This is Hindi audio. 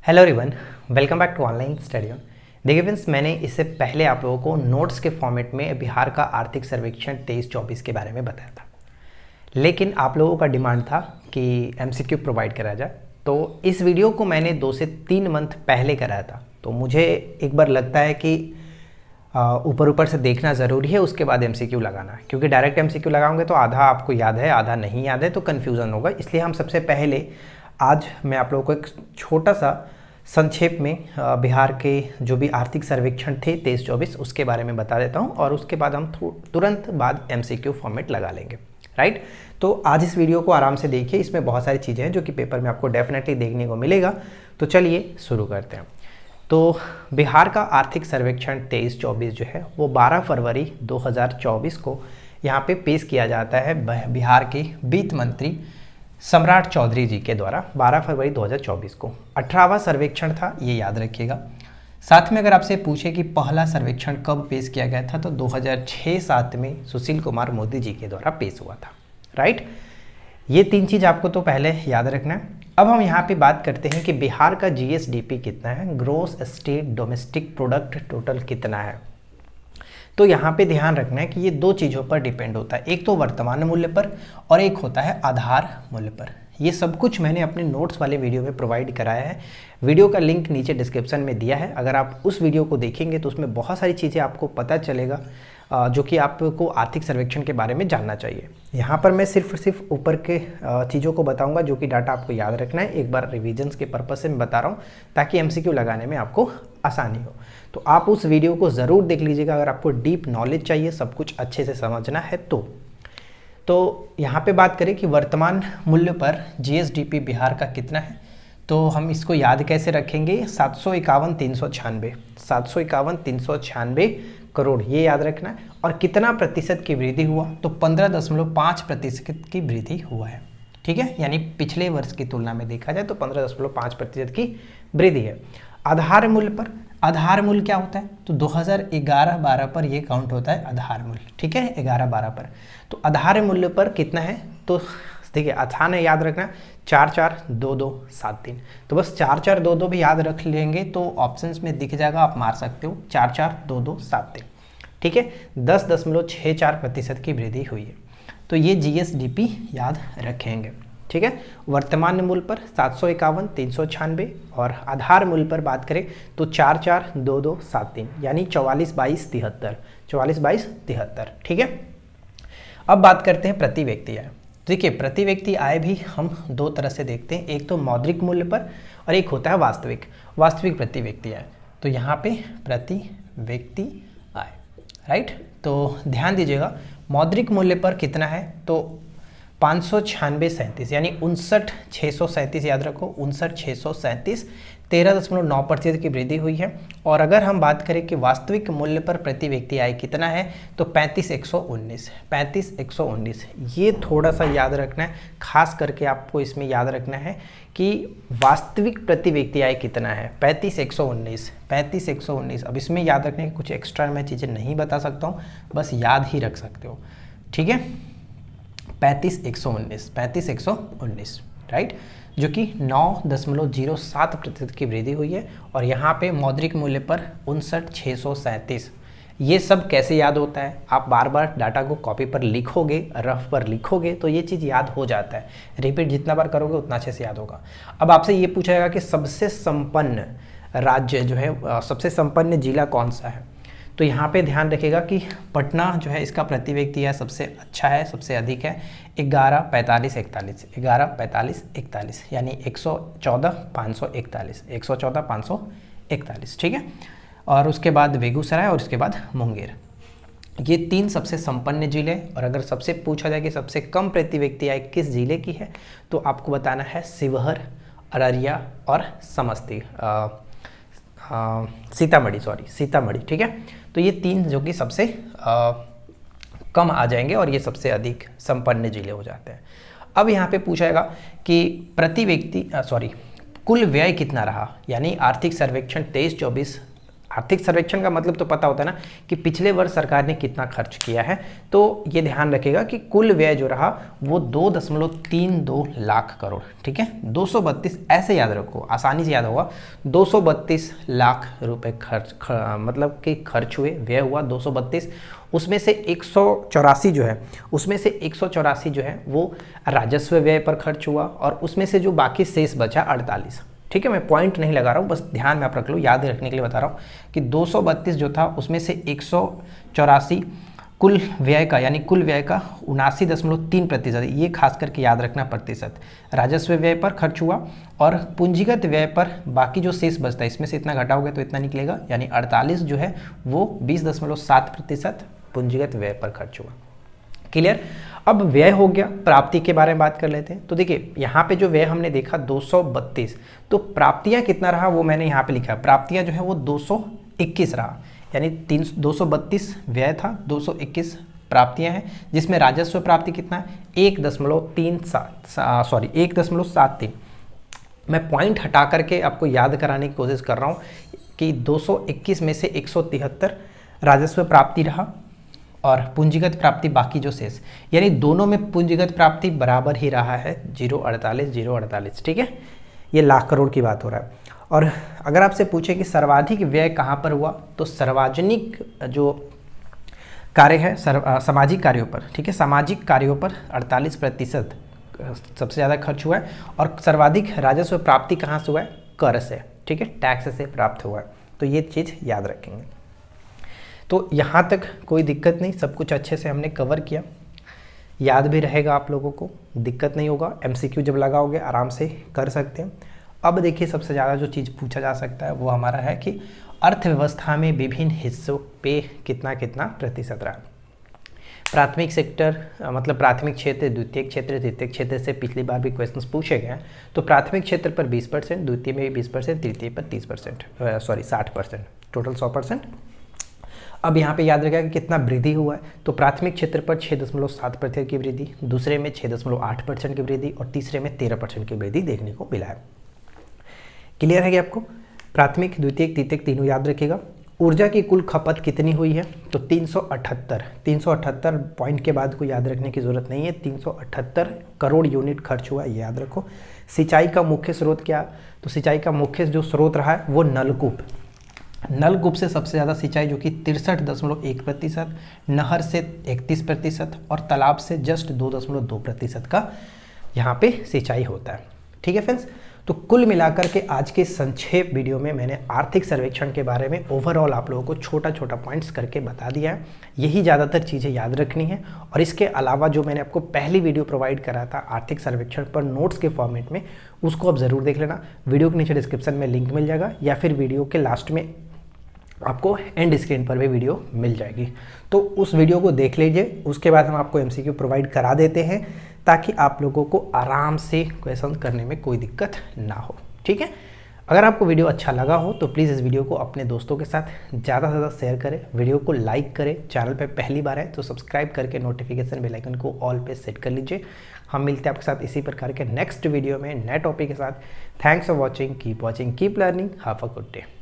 Hello everyone, welcome back to online study on. देखिए फ्रेंड्स, मैंने इससे पहले आप लोगों को नोट्स के फॉर्मेट में बिहार का आर्थिक सर्वेक्षण 23-24 के बारे में बताया था, लेकिन आप लोगों का डिमांड था कि एमसीक्यू प्रोवाइड कराया जाए। तो इस वीडियो को मैंने 2 से 3 मंथ पहले कराया था, तो मुझे एक बार लगता है कि ऊपर ऊपर से देखना ज़रूरी है, उसके बाद एमसीक्यू लगाना है, क्योंकि डायरेक्ट एमसीक्यू लगाओगे तो आधा आपको याद है, आधा नहीं याद है, तो कन्फ्यूज़न होगा। इसलिए हम सबसे पहले आज मैं आप लोगों को एक छोटा सा संक्षेप में बिहार के जो भी आर्थिक सर्वेक्षण थे 23-24 उसके बारे में बता देता हूँ, और उसके बाद हम तुरंत बाद एमसीक्यू फॉर्मेट लगा लेंगे। राइट, तो आज इस वीडियो को आराम से देखिए, इसमें बहुत सारी चीज़ें हैं जो कि पेपर में आपको डेफिनेटली देखने को मिलेगा। तो चलिए शुरू करते हैं। तो बिहार का आर्थिक सर्वेक्षण 23-24 जो है वो 12 फरवरी 2024 को यहाँ पे पेश किया जाता है बिहार के वित्त मंत्री सम्राट चौधरी जी के द्वारा 12 फरवरी 2024 को। 18वां सर्वेक्षण था, ये याद रखिएगा। साथ में अगर आपसे पूछे कि पहला सर्वेक्षण कब पेश किया गया था, तो 2006-07 में सुशील कुमार मोदी जी के द्वारा पेश हुआ था। राइट, ये 3 चीज़ आपको तो पहले याद रखना है। अब हम यहाँ पे बात करते हैं कि बिहार का जीएसडीपी कितना है, gross state domestic product total कितना है। तो यहाँ पे ध्यान रखना है कि ये 2 चीज़ों पर डिपेंड होता है, एक तो वर्तमान मूल्य पर और एक होता है आधार मूल्य पर। ये सब कुछ मैंने अपने नोट्स वाले वीडियो में प्रोवाइड कराया है। वीडियो का लिंक नीचे डिस्क्रिप्शन में दिया है, अगर आप उस वीडियो को देखेंगे तो उसमें बहुत सारी चीज़ें आपको पता चलेगा जो कि आपको आर्थिक सर्वेक्षण के बारे में जानना चाहिए। यहाँ पर मैं सिर्फ ऊपर के चीज़ों को बताऊँगा जो कि डाटा आपको याद रखना है। एक बार रिविजन्स के पर्पज़ से मैं बता रहा हूँ ताकि एमसीक्यू लगाने में आपको आसानी हो। तो आप उस वीडियो को ज़रूर देख लीजिएगा अगर आपको डीप नॉलेज चाहिए, सब कुछ अच्छे से समझना है तो यहाँ पे बात करें कि वर्तमान मूल्य पर जीएसडीपी बिहार का कितना है, तो हम इसको याद कैसे रखेंगे। 751,396 करोड़, ये याद रखना है। और कितना प्रतिशत की वृद्धि हुआ, तो 15.5% की वृद्धि हुआ है। ठीक है, यानी पिछले वर्ष की तुलना में देखा जाए तो 15.5% की वृद्धि है। आधार मूल्य पर, आधार मूल्य क्या होता है, तो 2011-12 पर ये काउंट होता है आधार मूल्य। ठीक है, 11-12 पर। तो आधार मूल्य पर कितना है, तो देखिए आसान है याद रखना, 442273। तो बस 4422 भी याद रख लेंगे तो ऑप्शंस में दिख जाएगा, आप मार सकते हो 442273। ठीक है, 10.64% की वृद्धि हुई है। तो ये जीएसडीपी याद रखेंगे। ठीक है, वर्तमान मूल्य पर 751,396 और आधार मूल्य पर बात करें तो 442273, यानी 442273। ठीक है, अब बात करते हैं प्रति व्यक्ति आय। देखिए, प्रति व्यक्ति आय भी हम 2 तरह से देखते हैं, एक तो मौद्रिक मूल्य पर और एक होता है वास्तविक प्रति व्यक्ति आय। तो यहाँ पे प्रति व्यक्ति आय, राइट, तो ध्यान दीजिएगा मौद्रिक मूल्य पर कितना है, तो 596.37 यानी 59,637, याद रखो 59,637, 13.9% की वृद्धि हुई है। और अगर हम बात करें कि वास्तविक मूल्य पर प्रति व्यक्ति आय कितना है, तो 35,119। ये थोड़ा सा याद रखना है, खास करके आपको इसमें याद रखना है कि वास्तविक प्रति व्यक्ति आय कितना है, 35,119। अब इसमें याद रखने की कुछ एक्स्ट्रा मैं चीज़ें नहीं बता सकता हूँ, बस याद ही रख सकते हो। ठीक है, 35,119, राइट, जो कि 9.07% की वृद्धि हुई है। और यहाँ पे मौद्रिक मूल्य पर 59,637। ये सब कैसे याद होता है, आप बार बार डाटा को कॉपी पर लिखोगे, रफ पर लिखोगे तो ये चीज़ याद हो जाता है। रिपीट जितना बार करोगे उतना अच्छे से याद होगा। अब आपसे ये पूछा जाएगा कि सबसे संपन्न राज्य जो है, सबसे संपन्न जिला कौन सा है, तो यहाँ पे ध्यान रखिएगा कि पटना जो है इसका प्रति व्यक्ति आय सबसे अच्छा है, सबसे अधिक है, 114541, यानी 114,541। ठीक है, और उसके बाद बेगूसराय और उसके बाद मुंगेर, ये 3 सबसे संपन्न जिले। और अगर सबसे पूछा जाए कि सबसे कम प्रति व्यक्ति आय किस जिले की है, तो आपको बताना है शिवहर, अररिया और सीतामढ़ी। ठीक है, तो ये 3 जो कि सबसे कम आ जाएंगे और ये सबसे अधिक संपन्न जिले हो जाते हैं। अब यहाँ पे पूछाएगा कि प्रति व्यक्ति कुल व्यय कितना रहा, यानी आर्थिक सर्वेक्षण 23-24 आर्थिक सर्वेक्षण का मतलब तो पता होता है ना कि पिछले वर्ष सरकार ने कितना खर्च किया है। तो ये ध्यान रखेगा कि कुल व्यय जो रहा वो 2.32 लाख करोड़, ठीक है, 232, ऐसे याद रखो, आसानी से याद होगा, 232 लाख रुपए मतलब कि खर्च हुए, व्यय हुआ 232, उसमें से 184 जो है, उसमें से 184 जो है वो राजस्व व्यय पर खर्च हुआ, और उसमें से जो बाकी शेष बचा 48, ठीक है। मैं पॉइंट नहीं लगा रहा हूँ, बस ध्यान में आप रख लो, याद रखने के लिए बता रहा हूँ कि 232 जो था उसमें से 184 कुल व्यय का, यानी कुल व्यय का 79.3%, ये खास करके याद रखना प्रतिशत राजस्व व्यय पर खर्च हुआ, और पूंजीगत व्यय पर बाकी जो शेष बचता है इसमें से इतना घटाओगे तो इतना निकलेगा, यानी 48 जो है वो 20.7% पूंजीगत व्यय पर खर्च हुआ। क्लियर। अब व्यय हो गया, प्राप्ति के बारे में बात कर लेते हैं। तो देखिए यहाँ पे जो व्यय हमने देखा 232, तो प्राप्तियां कितना रहा वो मैंने यहाँ पे लिखा है, प्राप्तियां जो है वो 221 रहा, यानी 232 व्यय था, 221 प्राप्तियां हैं, जिसमें राजस्व प्राप्ति कितना है 1.73। मैं पॉइंट हटा करके आपको याद कराने की कोशिश कर रहा हूँ कि 221 में से 173 राजस्व प्राप्ति रहा, और पूंजीगत प्राप्ति बाकी जो शेष, यानी दोनों में पूंजीगत प्राप्ति बराबर ही रहा है, 0.48, ठीक है। ये लाख करोड़ की बात हो रहा है। और अगर आपसे पूछे कि सर्वाधिक व्यय कहाँ पर हुआ, तो सार्वजनिक जो कार्य है, सामाजिक कार्यों पर, ठीक है, सामाजिक कार्यों पर 48% सबसे ज़्यादा खर्च हुआ है, और सर्वाधिक राजस्व प्राप्ति कहाँ से हुआ है, कर से, ठीक है, टैक्स से प्राप्त हुआ है। तो ये चीज़ याद रखेंगे। तो यहाँ तक कोई दिक्कत नहीं, सब कुछ अच्छे से हमने कवर किया, याद भी रहेगा आप लोगों को, दिक्कत नहीं होगा, MCQ जब लगाओगे आराम से कर सकते हैं। अब देखिए सबसे ज़्यादा जो चीज़ पूछा जा सकता है वो हमारा है कि अर्थव्यवस्था में विभिन्न हिस्सों पे कितना कितना प्रतिशत रहा। प्राथमिक सेक्टर मतलब प्राथमिक क्षेत्र, द्वितीय क्षेत्र, तृतीय क्षेत्र से पिछली बार भी क्वेश्चंस पूछे गए हैं। तो प्राथमिक क्षेत्र पर 20%, द्वितीय में भी 20%, तृतीय पर 30%, 60%, टोटल 100%। अब यहाँ पे याद रखेगा कि कितना वृद्धि हुआ है, तो प्राथमिक क्षेत्र पर 6.7% की वृद्धि, दूसरे में 6.8% की वृद्धि, और तीसरे में 13% की वृद्धि देखने को मिला है। क्लियर है कि आपको प्राथमिक, द्वितीयक, तृतीयक तीनों याद रखिएगा। ऊर्जा की कुल खपत कितनी हुई है, तो 378 पॉइंट के बाद को याद रखने की जरूरत नहीं है, 378 करोड़ यूनिट खर्च हुआ, ये याद रखो। सिंचाई का मुख्य स्रोत क्या, तो सिंचाई का मुख्य जो स्रोत रहा है वो नलकूप, नलकूप से सबसे ज़्यादा सिंचाई जो कि 63.1%, नहर से 31% और तालाब से जस्ट 2.2% का यहाँ पे सिंचाई होता है। ठीक है फ्रेंड्स, तो कुल मिलाकर के आज के संक्षेप वीडियो में मैंने आर्थिक सर्वेक्षण के बारे में ओवरऑल आप लोगों को छोटा छोटा पॉइंट्स करके बता दिया है। यही ज़्यादातर चीज़ें याद रखनी है, और इसके अलावा जो मैंने आपको पहली वीडियो प्रोवाइड करा था आर्थिक सर्वेक्षण पर नोट्स के फॉर्मेट में, उसको आप ज़रूर देख लेना। वीडियो के नीचे डिस्क्रिप्शन में लिंक मिल जाएगा, या फिर वीडियो के लास्ट में आपको एंड स्क्रीन पर भी वीडियो मिल जाएगी, तो उस वीडियो को देख लीजिए। उसके बाद हम आपको MCQ प्रोवाइड करा देते हैं, ताकि आप लोगों को आराम से क्वेश्चन करने में कोई दिक्कत ना हो। ठीक है, अगर आपको वीडियो अच्छा लगा हो तो प्लीज़ इस वीडियो को अपने दोस्तों के साथ ज़्यादा से ज़्यादा शेयर करें, वीडियो को लाइक करें, चैनल पे पहली बार है तो सब्सक्राइब करके नोटिफिकेशन बेल आइकन को ऑल पे सेट कर लीजिए। हम मिलते हैं आपके साथ इसी प्रकार के नेक्स्ट वीडियो में नए टॉपिक के साथ। Thanks for watching, keep learning, have a good day.